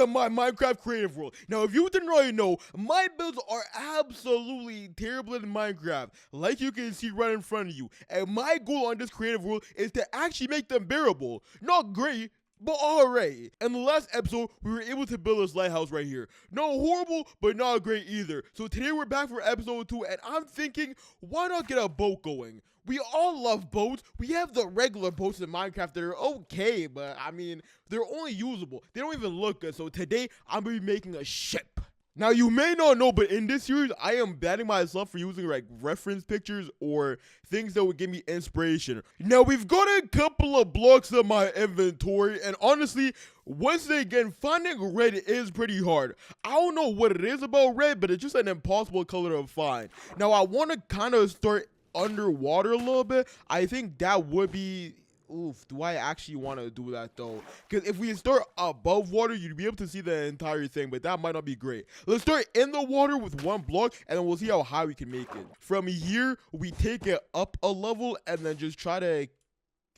to my Minecraft creative world. Now, if you didn't already know, my builds are absolutely terrible in Minecraft, like you can see right in front of you. And my goal on this creative world is to actually make them bearable. Not great, but alright. In the last episode, we were able to build this lighthouse right here. Not horrible, but not great either. So today we're back for episode 2, and I'm thinking, why not get a boat going? We all love boats. We have the regular boats in Minecraft that are okay, but I mean, they're only usable. They don't even look good. So today, I'm going to be making a ship. Now, you may not know, but in this series, I am banning myself for using like reference pictures or things that would give me inspiration. Now, we've got a couple of blocks in my inventory, and honestly, once again, finding red is pretty hard. I don't know what it is about red, but it's just an impossible color to find. Now, I want to kind of start underwater a little bit. I think that would be... Oof, do I actually want to do that though? Because if we start above water, you'd be able to see the entire thing, but that might not be great. Let's start in the water with one block, and then we'll see how high we can make it. From here, we take it up a level, and then just try to...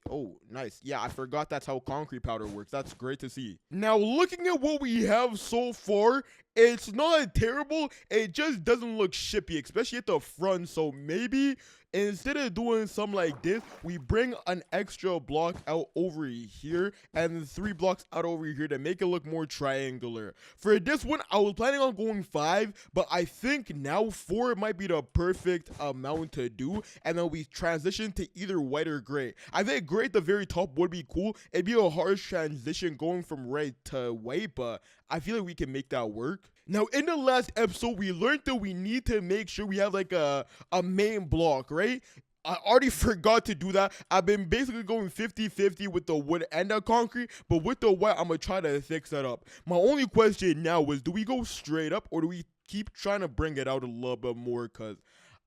Oh, nice. Yeah, I forgot that's how concrete powder works. That's great to see. Now, looking at what we have so far, it's not terrible. It just doesn't look shippy, especially at the front. So maybe instead of doing something like this, we bring an extra block out over here and 3 blocks out over here to make it look more triangular. For this one, I was planning on going 5, but I think now 4 might be the perfect amount to do. And then we transition to either white or gray. I think gray at the very top would be cool. It'd be a harsh transition going from red to white, but I feel like we can make that work. Now, in the last episode, we learned that we need to make sure we have like a main block, right? I already forgot to do that. I've been basically going 50-50 with the wood and the concrete, but with the white, I'm going to try to fix that up. My only question now is, do we go straight up or do we keep trying to bring it out a little bit more? Because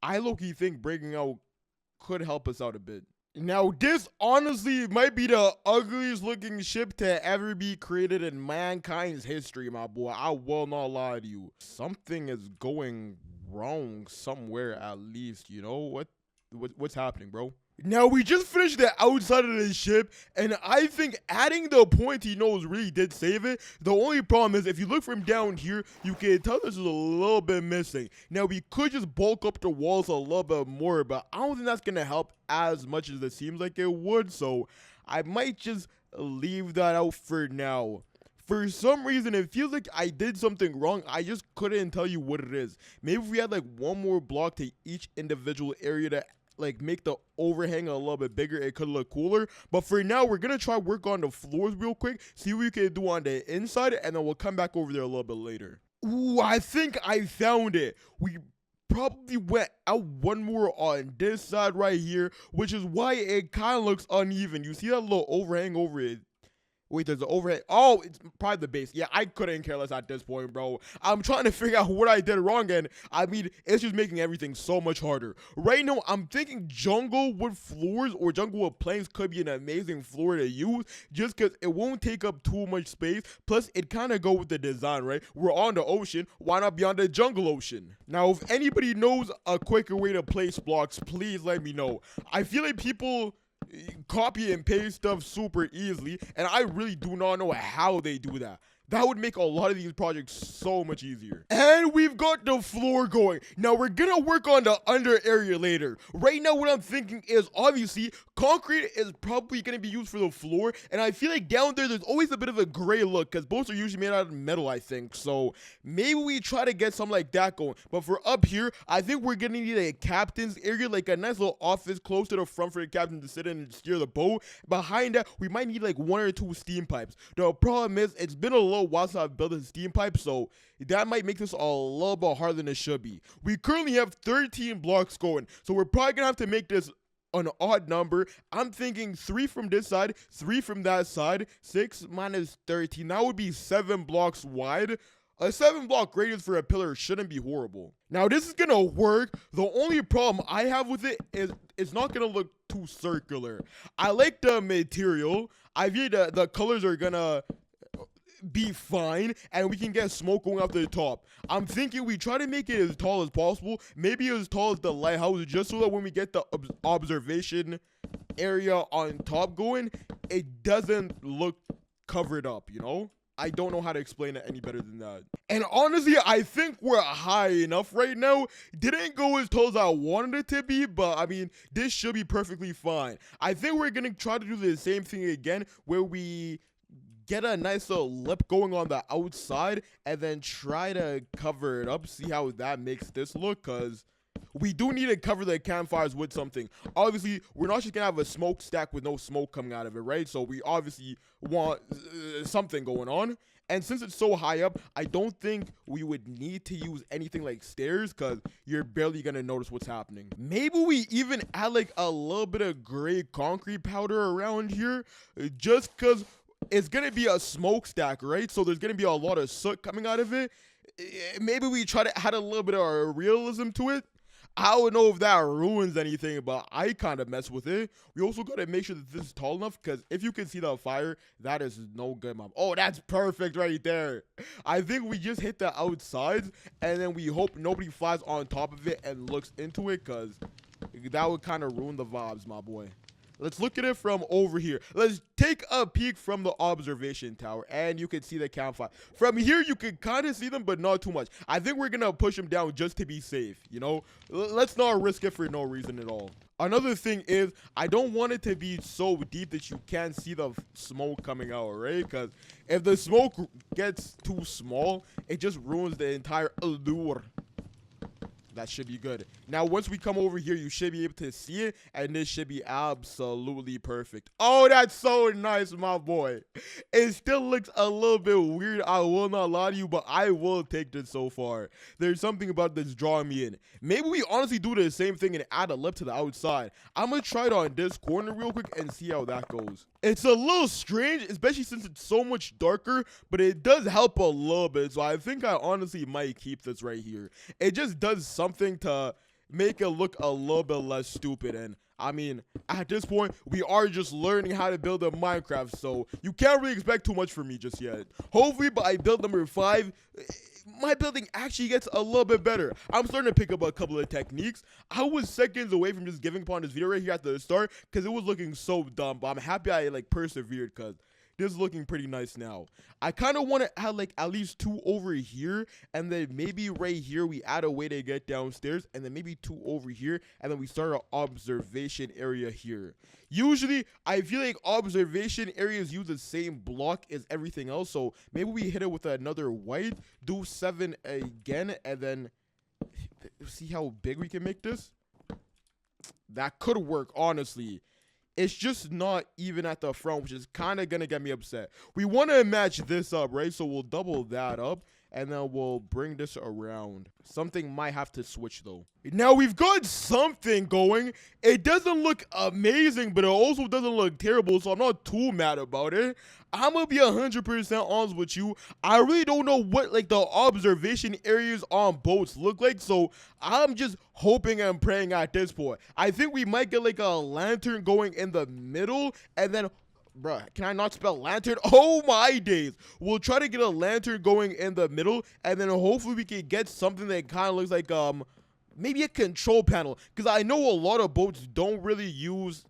I low-key think bringing out could help us out a bit. Now, this honestly might be the ugliest looking ship to ever be created in mankind's history, my boy. I will not lie to you. Something is going wrong somewhere at least, you know? What's happening, bro? Now, we just finished the outside of the ship, and I think adding the pointy nose really did save it. The only problem is, if you look from down here, you can tell this is a little bit missing. Now, we could just bulk up the walls a little bit more, but I don't think that's going to help as much as it seems like it would, so I might just leave that out for now. For some reason, it feels like I did something wrong. I just couldn't tell you what it is. Maybe if we had like one more block to each individual area to like make the overhang a little bit bigger, it could look cooler. But for now, we're gonna try work on the floors real quick, see what we can do on the inside, and then we'll come back over there a little bit later. Ooh, I think I found it. We probably went out one more on this side right here, which is why it kind of looks uneven. You see that little overhang over it? Wait, there's an overhead. Oh, it's probably the base. Yeah, I couldn't care less at this point, bro. I'm trying to figure out what I did wrong, and I mean, it's just making everything so much harder. Right now, I'm thinking jungle wood floors or jungle wood planks could be an amazing floor to use, just because it won't take up too much space. Plus, it kind of go with the design, right? We're on the ocean. Why not be on the jungle ocean? Now, if anybody knows a quicker way to place blocks, please let me know. I feel like people copy and paste stuff super easily, and I really do not know how they do that. That would make a lot of these projects so much easier. And we've got the floor going. Now, we're gonna work on the under area later. Right now, what I'm thinking is, obviously, concrete is probably gonna be used for the floor, and I feel like down there's always a bit of a gray look, because boats are usually made out of metal, I think. So, maybe we try to get something like that going. But for up here, I think we're gonna need a captain's area, like a nice little office close to the front for the captain to sit in and steer the boat. Behind that, we might need like 1 or 2 steam pipes. The problem is, it's been a little while since I've built a steam pipe, so that might make this a little bit harder than it should be. We currently have 13 blocks going, so we're probably gonna have to make this an odd number. I'm thinking 3 from this side, 3 from that side. 6 minus 13, that would be 7 blocks wide. A 7-block radius for a pillar shouldn't be horrible. Now, this is gonna work. The only problem I have with it is it's not gonna look too circular. I like the material. I feel the colors are gonna be fine, and we can get smoke going up to the top. I'm thinking we try to make it as tall as possible, maybe as tall as the lighthouse, just so that when we get the observation area on top going, it doesn't look covered up, you know? I don't know how to explain it any better than that. And honestly, I think we're high enough right now. Didn't go as tall as I wanted it to be, but I mean, this should be perfectly fine. I think we're gonna try to do the same thing again, where we get a nice little lip going on the outside and then try to cover it up, see how that makes this look, because we do need to cover the campfires with something. Obviously, we're not just gonna have a smokestack with no smoke coming out of it, right? So we obviously want something going on. And since it's so high up, I don't think we would need to use anything like stairs, because you're barely going to notice what's happening. Maybe we even add like a little bit of gray concrete powder around here, just because it's going to be a smokestack, right? So there's going to be a lot of soot coming out of it. Maybe we try to add a little bit of realism to it. I don't know if that ruins anything, but I kind of mess with it. We also got to make sure that this is tall enough, because if you can see the fire, that is no good, mom. Oh, that's perfect right there. I think we just hit the outsides, and then we hope nobody flies on top of it and looks into it, because that would kind of ruin the vibes, my boy. Let's look at it from over here. Let's take a peek from the observation tower, and you can see the campfire. From here, you can kind of see them, but not too much. I think we're going to push them down just to be safe, you know? Let's not risk it for no reason at all. Another thing is, I don't want it to be so deep that you can't see the smoke coming out, right? Because if the smoke gets too small, it just ruins the entire allure. That should be good. Now, once we come over here, you should be able to see it, and this should be absolutely perfect. Oh, that's so nice, my boy. It still looks a little bit weird, I will not lie to you, but I will take this so far. There's something about this drawing me in. Maybe we honestly do the same thing and add a lip to the outside. I'm going to try it on this corner real quick and see how that goes. It's a little strange, especially since it's so much darker, but it does help a little bit, so I think I honestly might keep this right here. It just does something to make it look a little bit less stupid, and I mean, at this point, we are just learning how to build a Minecraft, so you can't really expect too much from me just yet. Hopefully, by build number 5, my building actually gets a little bit better. I'm starting to pick up a couple of techniques. I was seconds away from just giving up on this video right here at the start, because it was looking so dumb, but I'm happy I like persevered, because this is looking pretty nice now. I kind of want to add like at least 2 over here, and then maybe right here we add a way to get downstairs, and then maybe 2 over here, and then we start an observation area here. Usually, I feel like observation areas use the same block as everything else, so maybe we hit it with another white, do 7 again, and then see how big we can make this. That could work, honestly. It's just not even at the front, which is kind of going to get me upset. We want to match this up, right? So we'll double that up, and then we'll bring this around. Something might have to switch, though. Now, we've got something going. It doesn't look amazing, but it also doesn't look terrible, so I'm not too mad about it. I'm going to be 100% honest with you. I really don't know what, like, the observation areas on boats look like, so I'm just hoping and praying at this point. I think we might get, like, a lantern going in the middle, and then... Bruh, can I not spell lantern? Oh my days. We'll try to get a lantern going in the middle, and then hopefully we can get something that kind of looks like, maybe a control panel. Because I know a lot of boats don't really use...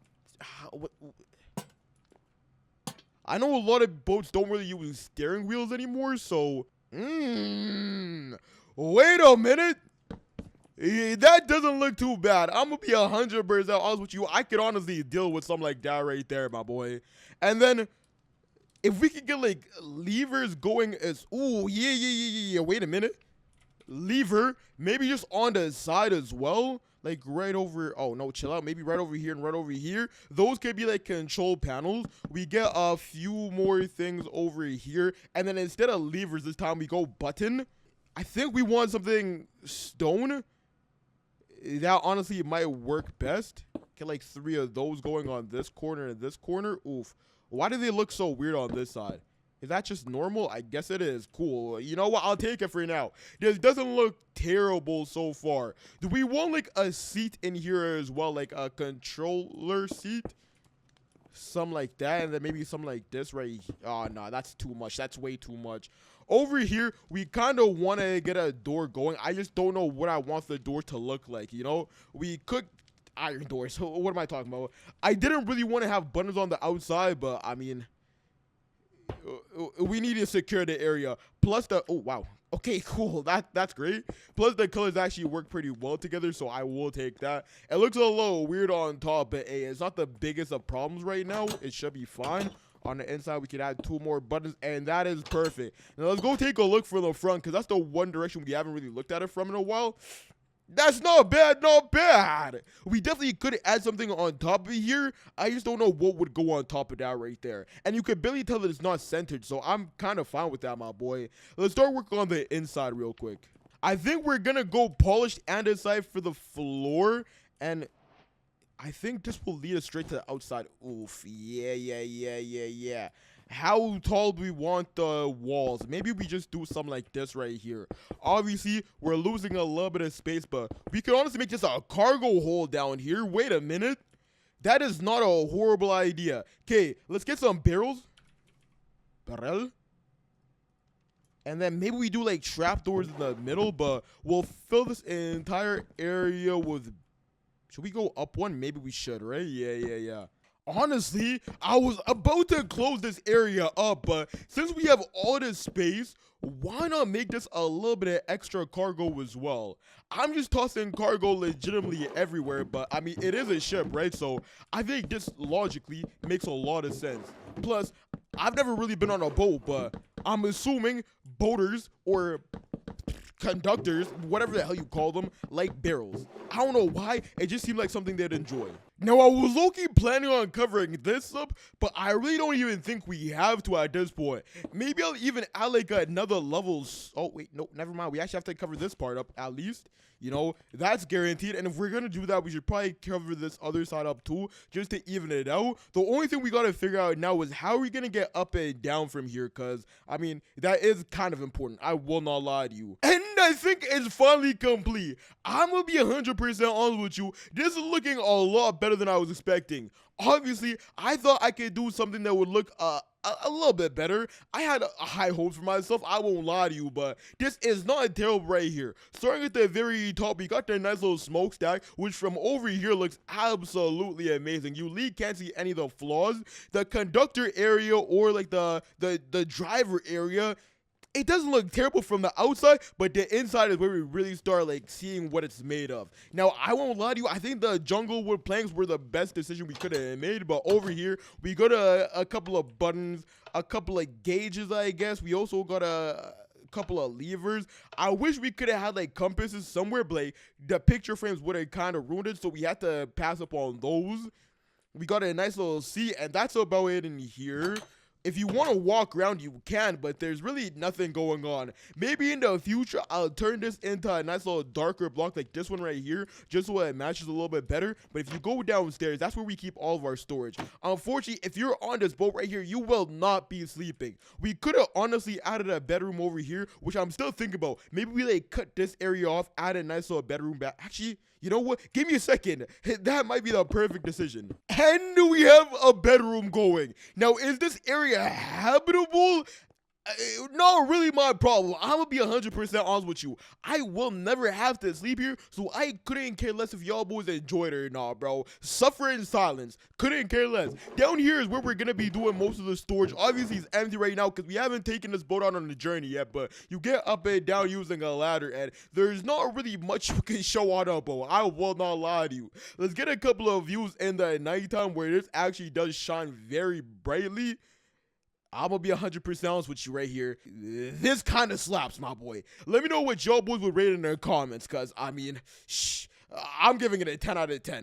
I know a lot of boats don't really use steering wheels anymore, so... Wait a minute. That doesn't look too bad. I'm going to be 100% honest with you. I could honestly deal with something like that right there, my boy. And then, if we could get, like, levers going as... Ooh, yeah. Wait a minute. Lever. Maybe just on the side as well. Like, right over... Oh, no, chill out. Maybe right over here and right over here. Those could be, like, control panels. We get a few more things over here. And then instead of levers this time, we go button. I think we want something stone. That honestly might work best. Get like 3 of those going on this corner and this corner. Oof. Why do they look so weird on this side? Is that just normal? I guess it is. Cool. You know what? I'll take it for now. This doesn't look terrible so far. Do we want like a seat in here as well? Like a controller seat? Something like that. And then maybe something like this right here. Oh, no. That's too much. That's way too much. Over here, we kind of want to get a door going. I just don't know what I want the door to look like, you know? We could... Iron doors. So what am I talking about? I didn't really want to have buttons on the outside, but, I mean... we need to secure the area. Plus the, oh wow. Okay, cool. That's great. Plus the colors actually work pretty well together, so I will take that. It looks a little weird on top, but hey, it's not the biggest of problems right now. It should be fine. On the inside, we can add 2 more buttons, and that is perfect. Now let's go take a look for the front, because that's the one direction we haven't really looked at it from in a while. That's not bad, not bad. We definitely could add something on top of here. I just don't know what would go on top of that right there. And you could barely tell that it's not centered, so I'm kind of fine with that, my boy. Let's start working on the inside real quick. I think we're going to go polished andesite for the floor, and I think this will lead us straight to the outside. Oof, yeah. How tall do we want the walls? Maybe we just do something like this right here. Obviously, we're losing a little bit of space, but we could honestly make just a cargo hold down here. Wait a minute. That is not a horrible idea. Okay, let's get some barrels. Barrel. And then maybe we do like trapdoors in the middle, but we'll fill this entire area with... Should we go up one? Maybe we should, right? Yeah. Honestly, I was about to close this area up, but since we have all this space, why not make this a little bit of extra cargo as well? I'm just tossing cargo legitimately everywhere, but I mean, it is a ship, right? So I think this logically makes a lot of sense. Plus, I've never really been on a boat, but I'm assuming boaters or conductors, whatever the hell you call them, like barrels. I don't know why, it just seemed like something they'd enjoy. Now, I was low-key planning on covering this up, but I really don't even think we have to at this point. Maybe I'll even add like another level. Oh, wait, no, never mind. We actually have to cover this part up at least. You know, that's guaranteed. And if we're going to do that, we should probably cover this other side up too, just to even it out. The only thing we got to figure out now is how are we going to get up and down from here? Because, I mean, that is kind of important. I will not lie to you. And I think it's finally complete. I'm going to be 100% honest with you. This is looking a lot better than I was expecting. Obviously, I thought I could do something that would look a little bit better. I had high hopes for myself. I won't lie to you, but this is not terrible right here. Starting at the very top, we got that nice little smokestack, which from over here looks absolutely amazing. You really can't see any of the flaws. The conductor area or like the driver area, it doesn't look terrible from the outside, but the inside is where we really start like seeing what it's made of. Now, I won't lie to you, I think the jungle wood planks were the best decision we could have made, but over here, we got a couple of buttons, a couple of gauges, I guess. We also got a couple of levers. I wish we could have had like compasses somewhere, but like, the picture frames would have kind of ruined it, so we had to pass up on those. We got a nice little seat, and that's about it in here. If you want to walk around, you can, but there's really nothing going on. Maybe in the future, I'll turn this into a nice little darker block like this one right here, just so it matches a little bit better. But if you go downstairs, that's where we keep all of our storage. Unfortunately, if you're on this boat right here, you will not be sleeping. We could have honestly added a bedroom over here, which I'm still thinking about. Maybe we like cut this area off, add a nice little bedroom back. Actually, you know what? Give me a second. That might be the perfect decision. And we have a bedroom going. Now, is this area habitable? Not really my problem. I'm gonna be 100% honest with you. I will never have to sleep here, so I couldn't care less if y'all boys enjoyed it or not, bro. Suffer in silence. Couldn't care less. Down here is where we're gonna be doing most of the storage. Obviously, it's empty right now because we haven't taken this boat out on the journey yet, but you get up and down using a ladder, and there's not really much you can show on a boat. I will not lie to you. Let's get a couple of views in the nighttime where this actually does shine very brightly. I'm gonna be 100% honest with you right here. This kind of slaps, my boy. Let me know what y'all boys would rate in the comments, because, I mean, I'm giving it a 10 out of 10.